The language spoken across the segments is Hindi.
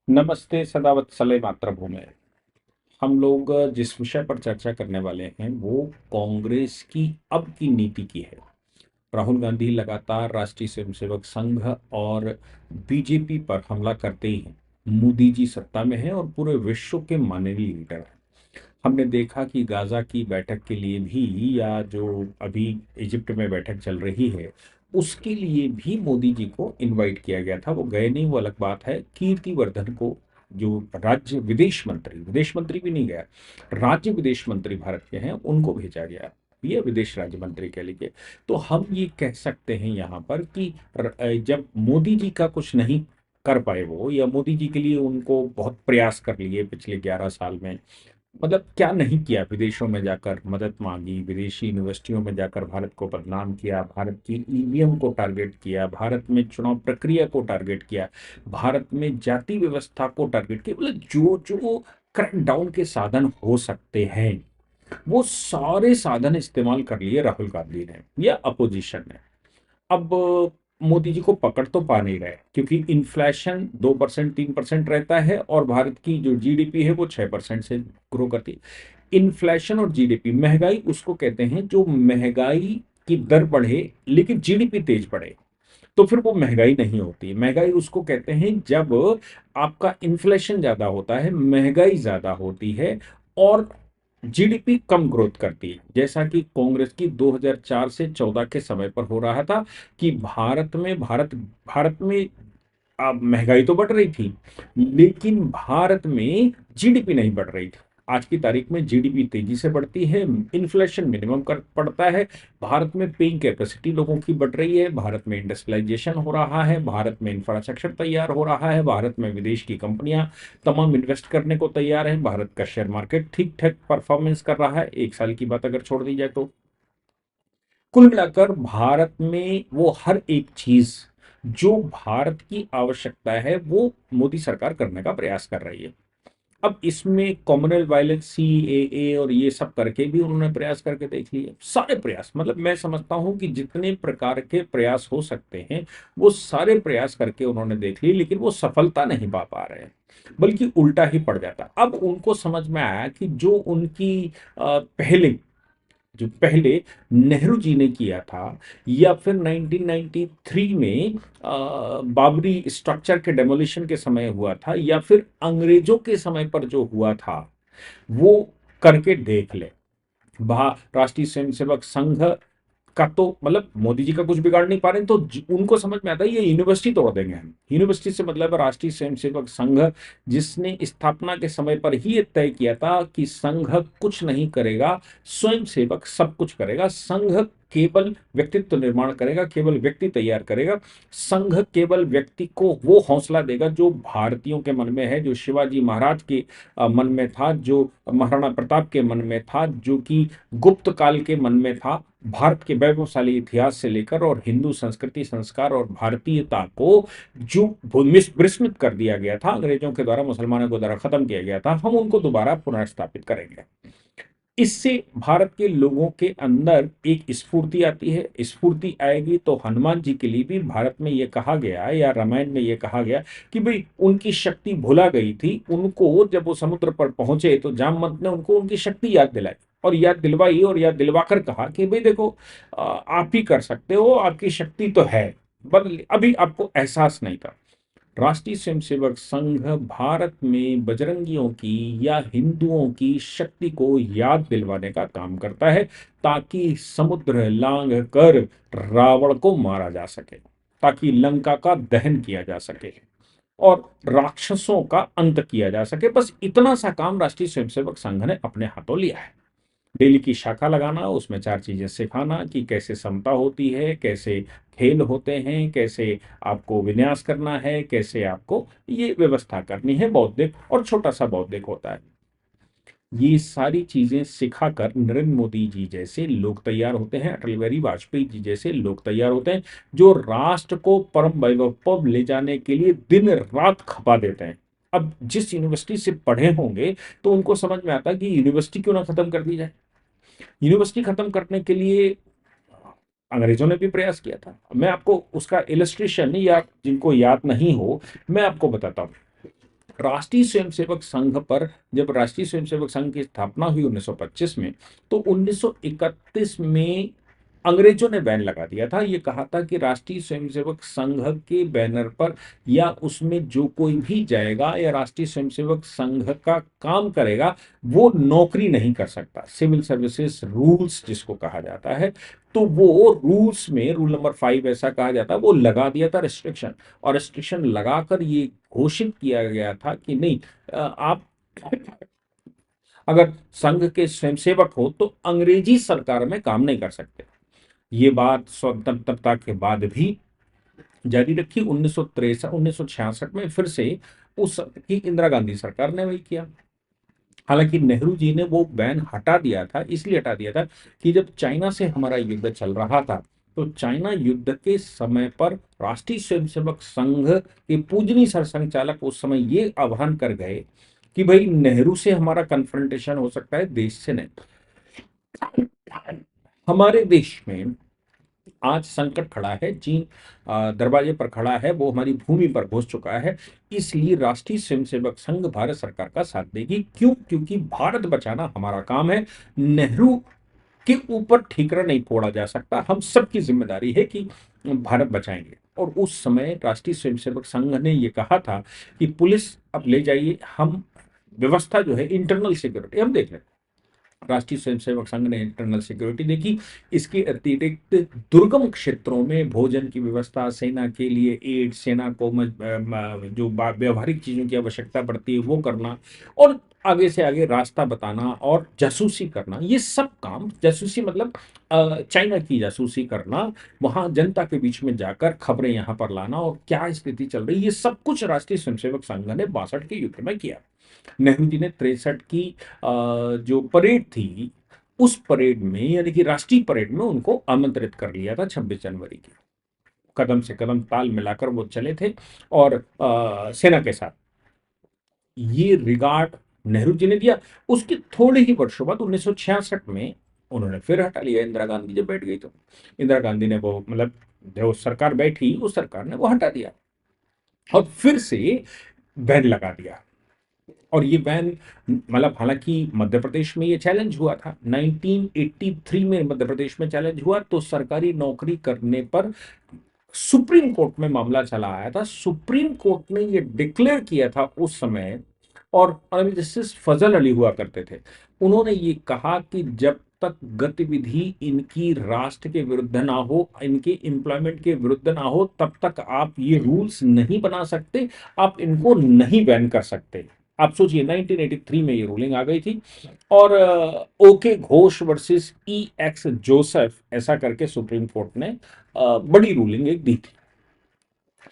नमस्ते सदावत्सले मातृभूमि। हम लोग जिस विषय पर चर्चा करने वाले हैं वो कांग्रेस की अब की नीति की है। राहुल गांधी लगातार राष्ट्रीय स्वयंसेवक संघ और बीजेपी पर हमला करते ही हैं। मोदी जी सत्ता में हैं और पूरे विश्व के माननीय लीडर हैं। हमने देखा कि गाजा की बैठक के लिए भी, या जो अभी इजिप्ट में बैठक चल रही है, उसके लिए भी मोदी जी को इनवाइट किया गया था। वो गए नहीं, वो अलग बात है। कीर्तिवर्धन को, जो राज्य विदेश मंत्री भी नहीं गया, राज्य विदेश मंत्री भारत के हैं, उनको भेजा गया। ये विदेश राज्य मंत्री कह लीजिए। तो हम ये कह सकते हैं यहाँ पर कि जब मोदी जी का कुछ नहीं कर पाए वो, या मोदी जी के लिए उनको बहुत प्रयास कर लिए पिछले 11 साल में, मतलब क्या नहीं किया। विदेशों में जाकर मदद मांगी, विदेशी यूनिवर्सिटियों में जाकर भारत को बदनाम किया, भारत की ईवीएम को टारगेट किया, भारत में चुनाव प्रक्रिया को टारगेट किया, भारत में जाति व्यवस्था को टारगेट किया। मतलब जो जो क्रैकडाउन के साधन हो सकते हैं, वो सारे साधन इस्तेमाल कर लिए राहुल गांधी ने या अपोजिशन ने। अब मोदी जी को पकड़ तो पा नहीं रहे, क्योंकि इन्फ्लेशन 2% 3% रहता है और भारत की जो जीडीपी है वो 6% से ग्रो करती है। इन्फ्लेशन और जीडीपी, महंगाई उसको कहते हैं जो महंगाई की दर बढ़े लेकिन जीडीपी तेज बढ़े, तो फिर वो महंगाई नहीं होती। महंगाई उसको कहते हैं जब आपका इन्फ्लेशन ज्यादा होता है, महंगाई ज्यादा होती है और जीडीपी कम ग्रोथ करती है, जैसा कि कांग्रेस की 2004 से 14 के समय पर हो रहा था। कि भारत में महंगाई तो बढ़ रही थी, लेकिन भारत में जीडीपी नहीं बढ़ रही थी। आज की तारीख में जीडीपी तेजी से बढ़ती है, इन्फ्लेशन मिनिमम कर पड़ता है, भारत में पेइंग कैपेसिटी लोगों की बढ़ रही है, भारत में इंडस्ट्रियलाइजेशन हो रहा है, भारत में इंफ्रास्ट्रक्चर तैयार हो रहा है, भारत में विदेश की कंपनियां तमाम इन्वेस्ट करने को तैयार है, भारत का शेयर मार्केट ठीक ठाक परफॉर्मेंस कर रहा है, 1 साल की बात अगर छोड़ दी जाए तो। कुल मिलाकर भारत में वो हर एक चीज जो भारत की आवश्यकता है वो मोदी सरकार करने का प्रयास कर रही है। अब इसमें कॉमनवेल्थ वायलेंस, सीएए और ये सब करके भी उन्होंने प्रयास करके देख लिए, सारे प्रयास। मतलब मैं समझता हूं कि जितने प्रकार के प्रयास हो सकते हैं वो सारे प्रयास करके उन्होंने देख लिए, लेकिन वो सफलता नहीं पा रहे हैं, बल्कि उल्टा ही पड़ जाता। अब उनको समझ में आया कि जो उनकी पहले जो पहले नेहरू जी ने किया था, या फिर 1993 में बाबरी स्ट्रक्चर के डेमोलिशन के समय हुआ था, या फिर अंग्रेजों के समय पर जो हुआ था, वो करके देख ले। राष्ट्रीय स्वयंसेवक संघ का तो मतलब मोदी जी का कुछ बिगाड़ नहीं पा रहे हैं, तो उनको समझ में आता है ये यूनिवर्सिटी तोड़ देंगे हम। यूनिवर्सिटी से मतलब है राष्ट्रीय स्वयंसेवक संघ, जिसने स्थापना के समय पर ही ये तय किया था कि संघ कुछ नहीं करेगा, स्वयंसेवक सब कुछ करेगा। संघ केवल व्यक्तित्व निर्माण करेगा, केवल व्यक्ति तैयार करेगा। संघ केवल व्यक्ति को वो हौसला देगा जो भारतीयों के मन में है, जो शिवाजी महाराज के मन में था, जो महाराणा प्रताप के मन में था, जो कि गुप्त काल के मन में था। भारत के वैभवशाली इतिहास से लेकर और हिंदू संस्कृति, संस्कार और भारतीयता को जो विस्मृत कर दिया गया था अंग्रेजों के द्वारा, मुसलमानों के द्वारा खत्म किया गया था, हम उनको दोबारा पुनर्स्थापित करेंगे। इससे भारत के लोगों के अंदर एक स्फूर्ति आती है। स्फूर्ति आएगी तो हनुमान जी के लिए भी भारत में यह कहा गया, या रामायण में यह कहा गया कि भाई उनकी शक्ति भुला गई थी। उनको जब वो समुद्र पर पहुंचे तो जामवंत ने उनको उनकी शक्ति याद दिलाई, और याद दिलवाई, और याद दिलवाकर कहा कि भाई देखो, आप ही कर सकते हो, आपकी शक्ति तो है, बस अभी आपको एहसास नहीं था। राष्ट्रीय स्वयंसेवक संघ भारत में बजरंगियों की या हिंदुओं की शक्ति को याद दिलवाने का काम करता है, ताकि समुद्र लांघ कर रावण को मारा जा सके, ताकि लंका का दहन किया जा सके और राक्षसों का अंत किया जा सके। बस इतना सा काम राष्ट्रीय स्वयंसेवक संघ ने अपने हाथों लिया है। डेली की शाखा लगाना, उसमें 4 चीजें सिखाना कि कैसे समता होती है, कैसे खेल होते हैं, कैसे आपको विन्यास करना है, कैसे आपको ये व्यवस्था करनी है। बौद्धिक और छोटा सा बौद्धिक होता है। ये सारी चीजें सिखाकर नरेंद्र मोदी जी जैसे लोग तैयार होते हैं, अटल बिहारी वाजपेयी जी जैसे लोग तैयार होते हैं, जो राष्ट्र को परम वैभव पर ले जाने के लिए दिन रात खपा देते हैं। अब जिस यूनिवर्सिटी से पढ़े होंगे तो उनको समझ में आता है कि यूनिवर्सिटी क्यों ना खत्म कर दी जाए। यूनिवर्सिटी खत्म करने के लिए अंग्रेजों ने भी प्रयास किया था। मैं आपको उसका इलस्ट्रेशन, या जिनको याद नहीं हो मैं आपको बताता हूँ। राष्ट्रीय स्वयंसेवक संघ पर, जब राष्ट्रीय स्वयंसेवक संघ की स्थापना हुई 1925 में, तो 1931 में अंग्रेजों ने बैन लगा दिया था। ये कहा था कि राष्ट्रीय स्वयंसेवक संघ के बैनर पर या उसमें जो कोई भी जाएगा या राष्ट्रीय स्वयंसेवक संघ का काम करेगा, वो नौकरी नहीं कर सकता। सिविल सर्विसेज रूल्स जिसको कहा जाता है, तो वो रूल्स में रूल नंबर 5 ऐसा कहा जाता है, वो लगा दिया था रिस्ट्रिक्शन। और रिस्ट्रिक्शन लगाकर ये घोषित किया गया था कि नहीं, आप अगर संघ के स्वयंसेवक हो तो अंग्रेजी सरकार में काम नहीं कर सकते। ये बात स्वतंत्रता के बाद भी जारी रखी। 1966 में फिर से उस समय की इंदिरा गांधी सरकार ने वही किया। हालांकि नेहरू जी ने वो बैन हटा दिया था, इसलिए हटा दिया था कि जब चाइना से हमारा युद्ध चल रहा था, तो चाइना युद्ध के समय पर राष्ट्रीय स्वयंसेवक संघ के पूजनीय सरसंघचालक उस समय ये आह्वान कर गए कि भाई नेहरू से हमारा कन्फ्रंटेशन हो सकता है, देश से नहीं। हमारे देश में आज संकट खड़ा है, चीन दरवाजे पर खड़ा है, वो हमारी भूमि पर घुस चुका है। इसलिए राष्ट्रीय स्वयंसेवक संघ भारत सरकार का साथ देगी। क्यों? क्योंकि भारत बचाना हमारा काम है। नेहरू के ऊपर ठीकरा नहीं फोड़ा जा सकता। हम सबकी जिम्मेदारी है कि भारत बचाएंगे। और उस समय राष्ट्रीय स्वयंसेवक संघ ने यह कहा था कि पुलिस अब ले जाइए, हम व्यवस्था जो है इंटरनल सिक्योरिटी हम देख लें। राष्ट्रीय स्वयंसेवक संघ ने इंटरनल सिक्योरिटी देखी। इसके अतिरिक्त दुर्गम क्षेत्रों में भोजन की व्यवस्था, सेना के लिए एड, सेना को जो व्यवहारिक चीजों की आवश्यकता पड़ती है वो करना, और आगे से आगे रास्ता बताना और जासूसी करना। ये सब काम, जासूसी मतलब चाइना की जासूसी करना, वहां जनता के बीच में जाकर खबरें यहां पर लाना और क्या स्थिति चल रही है, ये सब कुछ राष्ट्रीय स्वयंसेवक संघ ने 62 के युद्ध में किया। नेहरू जी ने 63 की जो परेड थी, उस परेड में यानी कि राष्ट्रीय परेड में उनको आमंत्रित कर लिया था 26 जनवरी की। कदम से कदम ताल मिलाकर वो चले थे और सेना के साथ। ये रिगार्ड नेहरू जी ने दिया। उसके थोड़े ही वर्षों बाद 1966 में उन्होंने फिर हटा लिया। इंदिरा गांधी जब बैठ गई तो इंदिरा गांधी ने वो मतलब जो सरकार बैठी उस सरकार ने वो हटा दिया और फिर से बैन लगा दिया। और ये बैन मतलब हालांकि मध्य प्रदेश में ये चैलेंज हुआ था 1983 में, मध्य प्रदेश में चैलेंज हुआ तो सरकारी नौकरी करने पर सुप्रीम कोर्ट में मामला चला आया था। सुप्रीम कोर्ट ने ये डिक्लेयर किया था उस समय, और ऑनरेबल जस्टिस फजल अली हुआ करते थे, उन्होंने ये कहा कि जब तक गतिविधि इनकी राष्ट्र के विरुद्ध ना हो, इनके एम्प्लॉयमेंट के विरुद्ध ना हो, तब तक आप ये रूल्स नहीं बना सकते, आप इनको नहीं बैन कर सकते। आप सोचिए 1983 में ये रूलिंग आ गई थी। और ओके घोष वर्सेस ई एक्स जोसेफ ऐसा करके सुप्रीम कोर्ट ने बड़ी रूलिंग एक दी थी।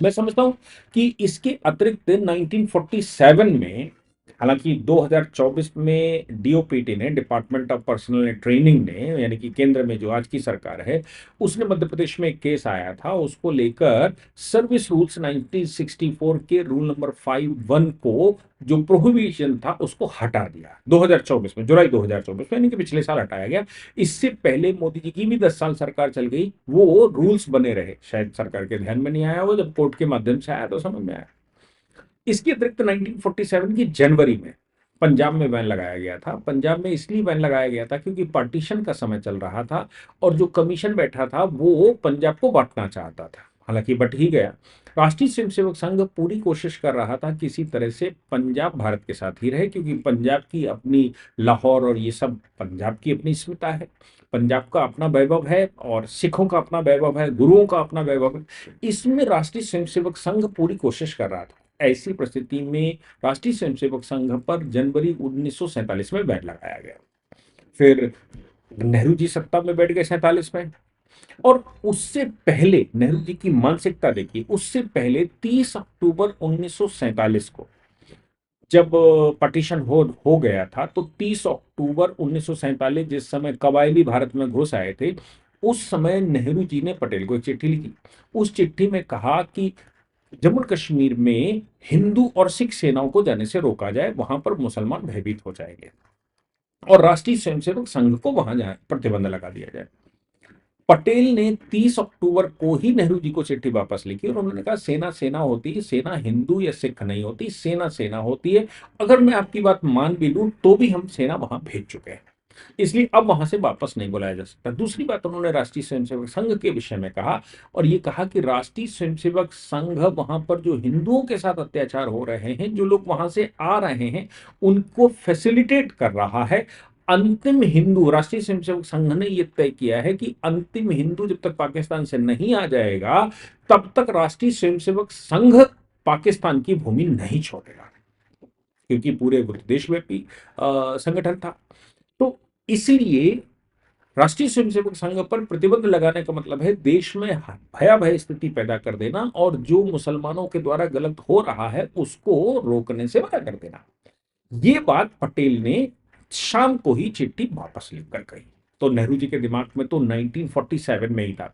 मैं समझता हूं कि इसके अतिरिक्त 1947 में, हालांकि 2024 में डीओपीटी ने, डिपार्टमेंट ऑफ पर्सनल ट्रेनिंग ने, यानी कि केंद्र में जो आज की सरकार है, उसने मध्य प्रदेश में एक केस आया था, उसको लेकर सर्विस रूल्स 1964 के रूल नंबर 5(1) को जो प्रोहिबिशन था उसको हटा दिया 2024 में, जुलाई 2024 में, यानी कि पिछले साल हटाया गया। इससे पहले मोदी जी की भी 10 साल सरकार चल गई, वो रूल्स बने रहे। शायद सरकार के ध्यान में नहीं आया, वो जब कोर्ट के माध्यम से आया तो समझ में आया। इसके अतिरिक्त 1947 की जनवरी में पंजाब में बैन लगाया गया था। पंजाब में इसलिए बैन लगाया गया था क्योंकि पार्टीशन का समय चल रहा था और जो कमीशन बैठा था वो पंजाब को बांटना चाहता था। हालांकि बट ही गया। राष्ट्रीय स्वयंसेवक संघ पूरी कोशिश कर रहा था किसी तरह से पंजाब भारत के साथ ही रहे, क्योंकि पंजाब की अपनी लाहौर और ये सब पंजाब की अपनी अस्मिता है, पंजाब का अपना वैभव है और सिखों का अपना वैभव है, गुरुओं का अपना वैभव है। इसमें राष्ट्रीय स्वयंसेवक संघ पूरी कोशिश कर रहा था। ऐसी परिस्थिति में राष्ट्रीय स्वयंसेवक संघ पर जनवरी 1947 में बैन लगाया गया। फिर नेहरू जी सत्ता में बैठ गए 47 में। और उससे पहले नेहरू जी की मानसिकता देखिए, उससे पहले 30 अक्टूबर 1947 को जब पार्टीशन हो गया था, तो 30 अक्टूबर 1947 जिस समय कबायली भारत में घुस आए थे, उस समय नेहरू जी ने पटेल को एक चिट्ठी लिखी। उस चिट्ठी में कहा कि जम्मू कश्मीर में हिंदू और सिख सेनाओं को जाने से रोका जाए, वहां पर मुसलमान भयभीत हो जाएंगे, और राष्ट्रीय स्वयंसेवक संघ को वहां जाए प्रतिबंध लगा दिया जाए। पटेल ने 30 अक्टूबर को ही नेहरू जी को चिट्ठी वापस लिखी और उन्होंने कहा सेना सेना होती है, सेना हिंदू या सिख नहीं होती, सेना सेना होती है। अगर मैं आपकी बात मान भी लूं तो भी हम सेना वहां भेज चुके हैं, इसलिए अब वहां से वापस नहीं बुलाया जा सकता। दूसरी बात उन्होंने राष्ट्रीय स्वयंसेवक संघ के विषय में कहा और ये कहा कि राष्ट्रीय स्वयंसेवक संघ वहां पर जो हिंदुओं के साथ अत्याचार हो रहे हैं, जो लोग वहां से आ रहे हैं, उनको फैसिलिटेट कर रहा है। अंतिम हिंदू, राष्ट्रीय स्वयंसेवक संघ ने यह तय किया है कि अंतिम हिंदू जब तक पाकिस्तान से नहीं आ जाएगा तब तक राष्ट्रीय स्वयंसेवक संघ पाकिस्तान की भूमि नहीं छोड़ेगा, क्योंकि पूरे देशव्यापी संगठन था। तो इसलिए राष्ट्रीय स्वयंसेवक संघ पर प्रतिबंध लगाने का मतलब है देश में भयावह स्थिति पैदा कर देना और जो मुसलमानों के द्वारा गलत हो रहा है उसको रोकने से मना कर देना। ये बात पटेल ने शाम को ही चिट्ठी वापस लिखकर कही। तो नेहरू जी के दिमाग में तो 1947 में ही था।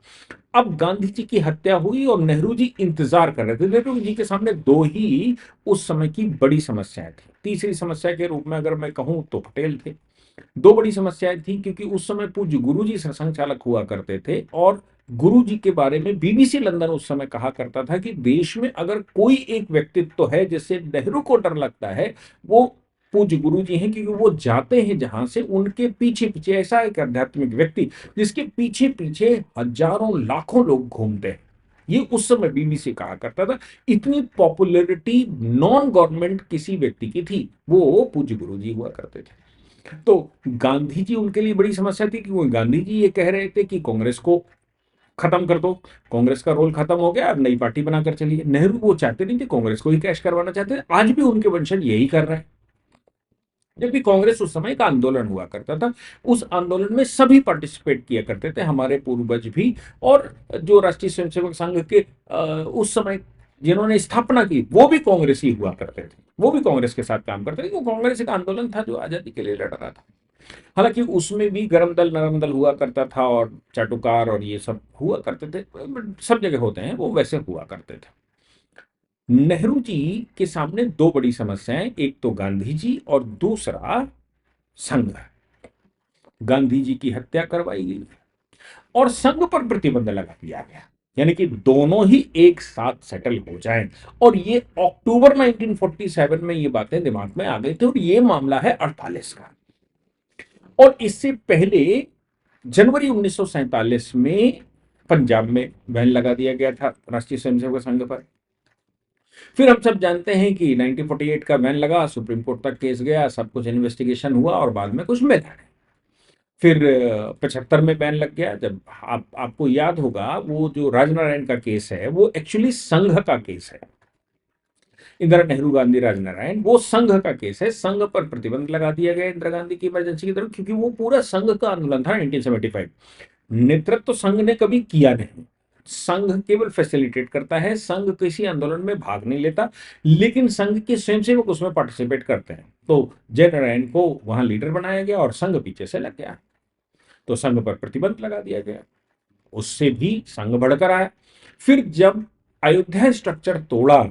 अब गांधी जी की हत्या हुई और नेहरू जी इंतजार कर रहे थे। नेहरू जी के सामने दो ही उस समय की बड़ी समस्याएं थी। तीसरी समस्या के रूप में अगर मैं कहूं तो पटेल थे। दो बड़ी समस्याएं थी क्योंकि उस समय पूज्य गुरुजी संचालक हुआ करते थे और गुरुजी के बारे में बीबीसी लंदन उस समय कहा करता था कि देश में अगर कोई एक व्यक्तित्व तो है जिससे नेहरू को डर लगता है वो पूज्य गुरुजी हैं, क्योंकि वो जाते हैं जहां से उनके पीछे पीछे ऐसा एक आध्यात्मिक व्यक्ति जिसके पीछे पीछे हजारों लाखों लोग घूमते हैं। ये उस समय बीबीसी कहा करता था। इतनी पॉपुलैरिटी नॉन गवर्नमेंट किसी व्यक्ति की थी, वो पूज्य गुरुजी हुआ करते थे। तो गांधी जी उनके लिए बड़ी समस्या थी क्योंकि गांधी जी ये कह रहे थे कि कांग्रेस को खत्म कर दो, कांग्रेस का रोल खत्म हो गया, अब नई पार्टी बनाकर चलिए। नेहरू वो चाहते नहीं थे, कांग्रेस को ही कैश करवाना चाहते थे। आज भी उनके वंशज यही कर रहे हैं। जबकि कांग्रेस उस समय का आंदोलन हुआ करता था, उस आंदोलन में सभी पार्टिसिपेट किया करते थे, हमारे पूर्वज भी। और जो राष्ट्रीय स्वयंसेवक संघ के उस समय जिन्होंने स्थापना की वो भी कांग्रेस ही हुआ करते थे, वो भी कांग्रेस के साथ काम करते थे। वो कांग्रेस एक आंदोलन था जो आजादी के लिए लड़ रहा था। हालांकि उसमें भी गरम दल नरम दल हुआ करता था और चाटुकार और ये सब हुआ करते थे, सब जगह होते हैं, वो वैसे हुआ करते थे। नेहरू जी के सामने दो बड़ी समस्याएं, एक तो गांधी जी और दूसरा संघ। गांधी जी की हत्या करवाई गई और संघ पर प्रतिबंध लगा दिया गया, यानी कि दोनों ही एक साथ सेटल हो जाएं। और ये अक्टूबर 1947 में ये बातें दिमाग में आ गई थी और ये मामला है 48 का। और इससे पहले जनवरी 1947 में पंजाब में बैन लगा दिया गया था राष्ट्रीय स्वयंसेवक संघ पर। फिर हम सब जानते हैं कि 1948 का बैन लगा, सुप्रीम कोर्ट तक केस गया, सब कुछ इन्वेस्टिगेशन हुआ और बाद में कुछ मिला नहीं। फिर 75 में बैन लग गया। जब आपको याद होगा वो जो राजनारायण का केस है वो एक्चुअली संघ का केस है। इंदिरा नेहरू गांधी राजनारायण वो संघ का केस है। संघ पर प्रतिबंध लगा दिया गया इंदिरा गांधी की इमरजेंसी की तरफ, क्योंकि वो पूरा संघ का आंदोलन था 1975। नेतृत्व संघ ने कभी किया नहीं, संघ केवल फैसिलिटेट करता है, संघ किसी आंदोलन में भाग नहीं लेता, लेकिन संघ के स्वयंसेवक उसमें पार्टिसिपेट करते हैं। तो जय नारायण को वहां लीडर बनाया गया और संघ पीछे से लग गया, तो संघ पर प्रतिबंध लगा दिया गया। उससे भी संघ बढ़कर आया। फिर जब अयोध्या स्ट्रक्चर तोड़ा,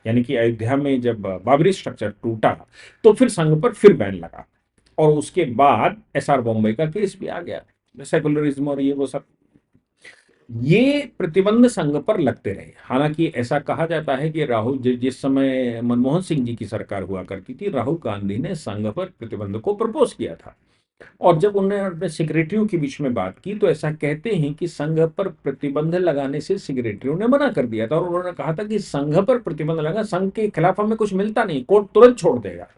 यानी कि अयोध्या में जब बाबरी स्ट्रक्चर टूटा, तो फिर संघ पर फिर बैन लगा और उसके बाद एसआर बॉम्बे का केस भी आ गया, सेकुलरिज्म और ये वो सब। ये प्रतिबंध संघ पर लगते रहे। हालांकि ऐसा कहा जाता है कि राहुल जिस समय मनमोहन सिंह जी की सरकार हुआ करती थी, राहुल गांधी ने संघ पर प्रतिबंध को प्रपोज किया था। और जब उन्होंने अपने सेक्रेटरियों के बीच में बात की तो ऐसा कहते हैं कि संघ पर प्रतिबंध लगाने से सेक्रेटरियों ने मना कर दिया था और उन्होंने कहा था कि संघ पर प्रतिबंध लगा, संघ के खिलाफ हमें कुछ मिलता नहीं, कोर्ट तुरंत छोड़ देगा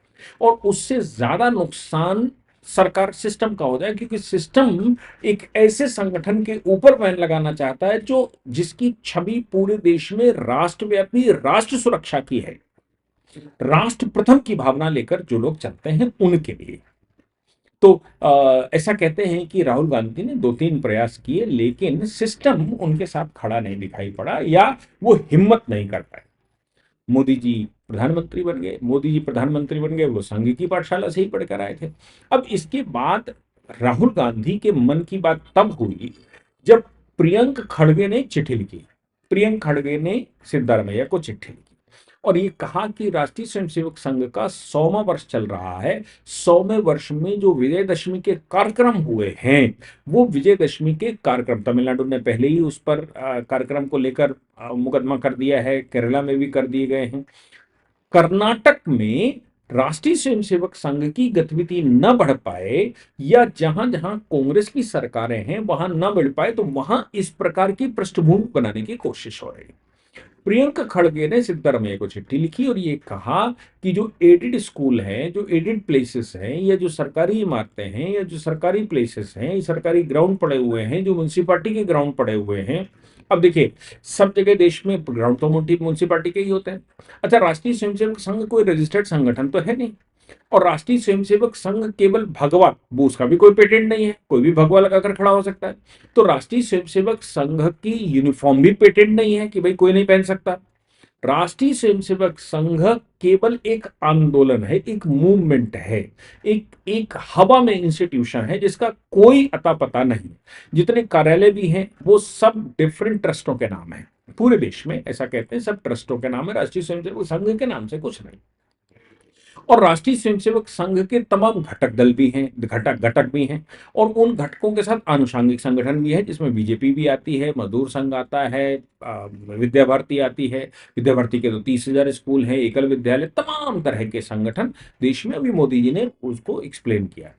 और उससे ज्यादा नुकसान सरकार सिस्टम का हो जाए, क्योंकि सिस्टम एक ऐसे संगठन के ऊपर बैन लगाना चाहता है जो जिसकी छवि पूरे देश में राष्ट्रव्यापी राष्ट्र सुरक्षा की है, राष्ट्र प्रथम की भावना लेकर जो लोग चलते हैं उनके लिए। तो ऐसा कहते हैं कि राहुल गांधी ने दो तीन प्रयास किए लेकिन सिस्टम उनके साथ खड़ा नहीं दिखाई पड़ा या वो हिम्मत नहीं कर पाए। मोदी जी प्रधानमंत्री बन गए, मोदी जी प्रधानमंत्री बन गए, वो संघ की पाठशाला से ही पढ़कर आए थे। अब इसके बाद राहुल गांधी के मन की बात तब हुई जब प्रियंक खड़गे ने चिट्ठी लिखी। प्रियंक खड़गे ने सिद्धारमैया को चिट्ठी लिखी और ये कहा कि राष्ट्रीय स्वयंसेवक संघ का 100वां वर्ष चल रहा है। 100वें वर्ष में जो विजयदशमी के कार्यक्रम हुए हैं, वो विजयदशमी के कार्यक्रम, तमिलनाडु ने पहले ही उस पर कार्यक्रम को लेकर मुकदमा कर दिया है, केरला में भी कर दिए गए हैं। कर्नाटक में राष्ट्रीय स्वयंसेवक संघ की गतिविधि न बढ़ पाए, या जहां जहां कांग्रेस की सरकारें हैं वहां न बढ़ पाए, तो वहां इस प्रकार की पृष्ठभूमि बनाने की कोशिश हो रही है। प्रियंका खड़गे ने सिद्धारमैया को चिट्ठी लिखी और ये कहा कि जो एडेड स्कूल हैं, जो एडेड प्लेसेस हैं, या जो सरकारी इमारतें हैं, या जो सरकारी प्लेसेस हैं, सरकारी ग्राउंड पड़े हुए हैं, जो म्यूनसिपालिटी के ग्राउंड पड़े हुए हैं। अब देखिए, सब जगह देश में ग्राउंड तो म्यूनसिपालिटी के ही होते हैं। अच्छा, राष्ट्रीय स्वयंसेवक संघ कोई रजिस्टर्ड संगठन तो है नहीं, और राष्ट्रीय स्वयंसेवक संघ केवल भगवा, वो उसका भी कोई पेटेंट नहीं है, कोई भी भगवा लगाकर खड़ा हो सकता है। तो राष्ट्रीय स्वयंसेवक संघ की यूनिफॉर्म भी पेटेंट नहीं है कि भाई कोई नहीं पहन सकता। राष्ट्रीय स्वयंसेवक संघ केवल एक आंदोलन है, एक मूवमेंट है, एक एक हवा में इंस्टीट्यूशन है जिसका कोई अता पता नहीं। जितने कार्यालय भी हैं वो सब डिफरेंट ट्रस्टों के नाम है, पूरे देश में ऐसा कहते हैं, सब ट्रस्टों के नाम है, राष्ट्रीय स्वयंसेवक संघ के नाम से कुछ नहीं। और राष्ट्रीय स्वयंसेवक संघ के तमाम घटक दल भी हैं, घटक घटक भी हैं, और उन घटकों के साथ आनुषंगिक संगठन भी है, जिसमें बीजेपी भी आती है, मजदूर संघ आता है, विद्या भारती आती है। विद्या भारती के तो 30,000 स्कूल हैं, एकल विद्यालय, तमाम तरह के संगठन देश में। अभी मोदी जी ने उसको एक्सप्लेन किया।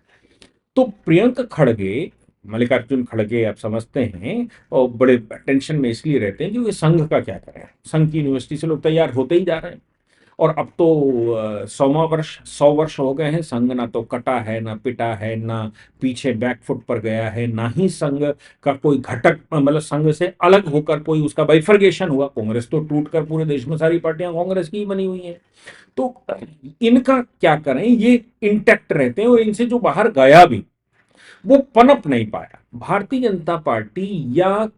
तो प्रियंका खड़गे, मल्लिकार्जुन खड़गे, आप समझते हैं, और बड़े टेंशन में इसलिए रहते हैं क्योंकि संघ का क्या करें, संघ की यूनिवर्सिटी से लोग तैयार होते ही जा रहे हैं। और अब तो 100 वर्ष हो गए हैं, संघ ना तो कटा है, ना पिटा है, ना पीछे बैकफुट पर गया है, ना ही संघ का कोई घटक, मतलब संघ से अलग होकर कोई उसका बाइफर्गेशन हुआ। कांग्रेस तो टूटकर पूरे देश में सारी पार्टियां कांग्रेस की ही बनी हुई हैं। तो इनका क्या करें, ये इंटैक्ट रहते हैं, और इनसे जो बाहर गया भी वो पनप नहीं पाया। भारतीय जनता पार्टी या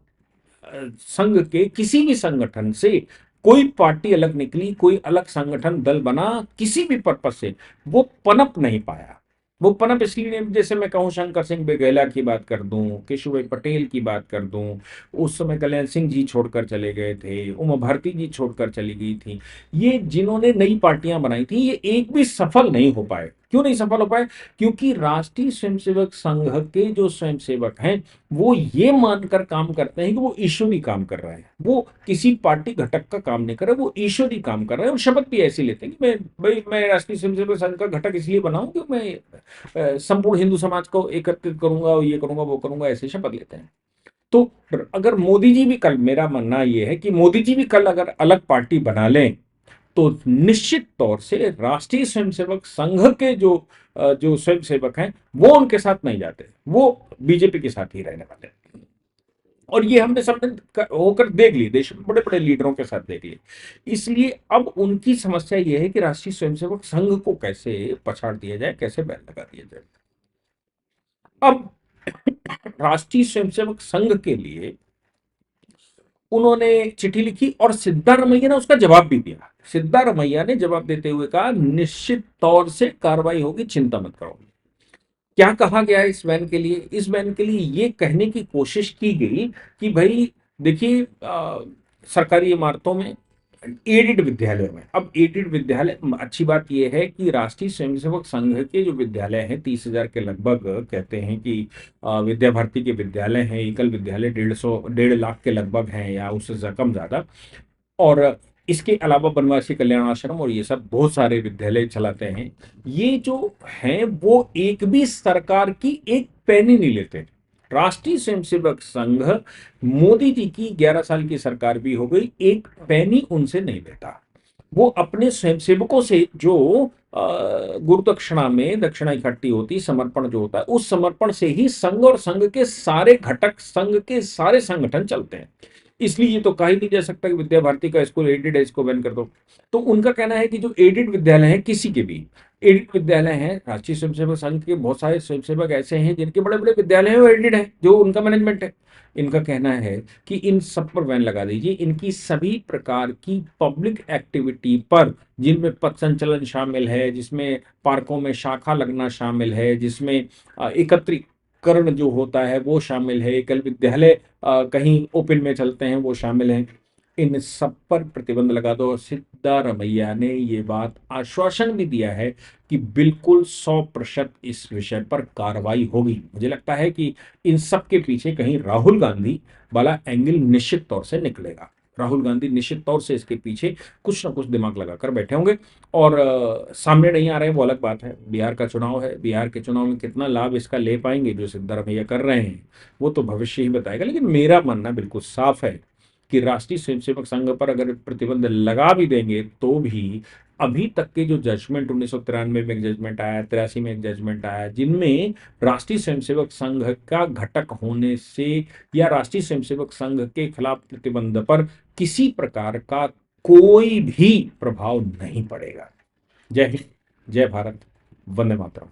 संघ के किसी भी संगठन से कोई पार्टी अलग निकली, कोई अलग संगठन दल बना, किसी भी पर्पज से वो पनप नहीं पाया। वो पनप इसलिए नहीं, जैसे मैं कहूं शंकर सिंह बेगेला की बात कर दूं, केशुभाई पटेल की बात कर दूं, उस समय कल्याण सिंह जी छोड़कर चले गए थे, उमा भारती जी छोड़कर चली गई थी। ये जिन्होंने नई पार्टियां बनाई थी, ये एक भी सफल नहीं हो पाए। क्यों नहीं सफल हो पाए? क्योंकि राष्ट्रीय स्वयंसेवक संघ के जो स्वयंसेवक हैं वो ये मानकर काम करते हैं कि वो ईश्वरी काम कर रहे हैं, वो किसी पार्टी घटक का काम नहीं कर रहे, वो ईश्वरी काम कर रहे हैं। और शपथ भी ऐसी लेते हैं कि मैं राष्ट्रीय स्वयंसेवक संघ का घटक इसलिए बनाऊं कि मैं संपूर्ण हिंदू समाज को एकत्रित करूंगा, और ये करूंगा, वो करूंगा, ऐसे शपथ लेते हैं। तो अगर मोदी जी भी कल, मेरा मानना यह है कि मोदी जी भी कल अगर अलग पार्टी बना लें, तो निश्चित तौर से राष्ट्रीय स्वयंसेवक संघ के जो स्वयंसेवक हैं वो उनके साथ नहीं जाते, वो बीजेपी के साथ ही रहने वाले हैं। और ये हमने सबने होकर देख ली, देश में बड़े बड़े लीडरों के साथ देख ली। इसलिए अब उनकी समस्या ये है कि राष्ट्रीय स्वयंसेवक संघ को कैसे पछाड़ दिया जाए, कैसे बैन लगा दिया जाए। अब राष्ट्रीय स्वयंसेवक संघ के लिए उन्होंने चिट्ठी लिखी और सिद्धारमैया ने उसका जवाब भी दिया। सिद्धारमैया ने जवाब देते हुए कहा, निश्चित तौर से कार्रवाई होगी, चिंता मत करो। क्या कहा गया इस बैन के लिए? इस बैन के लिए ये कहने की कोशिश की गई कि भाई देखिए, सरकारी इमारतों में, एडेड विद्यालयों में, अब एडेड विद्यालय, अच्छी बात यह है कि राष्ट्रीय स्वयंसेवक संघ के जो विद्यालय हैं 30,000 के लगभग, कहते हैं कि विद्या भारती के विद्यालय हैं, एकल विद्यालय 1.5 लाख के लगभग हैं, या उससे कम ज्यादा। और इसके अलावा बनवासी कल्याण आश्रम और ये सब बहुत सारे विद्यालय चलाते हैं। ये जो हैं वो एक भी सरकार की एक पैनी नहीं लेते। राष्ट्रीय स्वयंसेवक संघ, मोदी जी की 11 साल की सरकार भी हो गई, एक पैनी उनसे नहीं लेता। वो अपने स्वयंसेवकों से जो गुरु दक्षिणा में दक्षिणा इकट्ठी होती, समर्पण जो होता है, उस समर्पण से ही संघ और संघ के सारे घटक, संघ के सारे संगठन चलते हैं। इसलिए ये तो कहा ही नहीं जा सकता कि विद्या भारती का स्कूल एडेड है, इसको बैन कर दो। तो उनका कहना है कि जो एडेड विद्यालय है, किसी के भी एडेड विद्यालय हैं, राष्ट्रीय स्वयंसेवक संघ के बहुत सारे स्वयंसेवक ऐसे हैं जिनके बड़े बड़े विद्यालय हैं वो एडेड है, जो उनका मैनेजमेंट है। इनका कहना है कि इन सब पर बैन लगा दीजिए, इनकी सभी प्रकार की पब्लिक एक्टिविटी पर, जिनमें पथ संचलन शामिल है, जिसमें पार्कों में शाखा लगना शामिल है, जिसमें एकत्रीकरण जो होता है वो शामिल है, एकल विद्यालय कहीं ओपन में चलते हैं वो शामिल हैं, इन सब पर प्रतिबंध लगा दो। सिद्धारमैया ने ये बात आश्वासन भी दिया है कि बिल्कुल 100% इस विषय पर कार्रवाई होगी। मुझे लगता है कि इन सब के पीछे कहीं राहुल गांधी वाला एंगल निश्चित तौर से निकलेगा। राहुल गांधी निश्चित तौर से इसके पीछे कुछ ना कुछ दिमाग लगाकर बैठे होंगे, और सामने नहीं आ रहे हैं वो अलग बात है। बिहार का चुनाव है, बिहार के चुनाव में कितना लाभ इसका ले पाएंगे जो सिद्धारमैया कर रहे हैं वो तो भविष्य ही बताएगा। लेकिन मेरा मानना बिल्कुल साफ है कि राष्ट्रीय स्वयंसेवक संघ पर अगर प्रतिबंध लगा भी देंगे तो भी अभी तक के जो जजमेंट 1993 में एक जजमेंट आया, 83 में एक जजमेंट आया, जिनमें राष्ट्रीय स्वयंसेवक संघ का घटक होने से या राष्ट्रीय स्वयंसेवक संघ के खिलाफ प्रतिबंध पर किसी प्रकार का कोई भी प्रभाव नहीं पड़ेगा। जय हिंद, जय भारत, वंदे मातरम।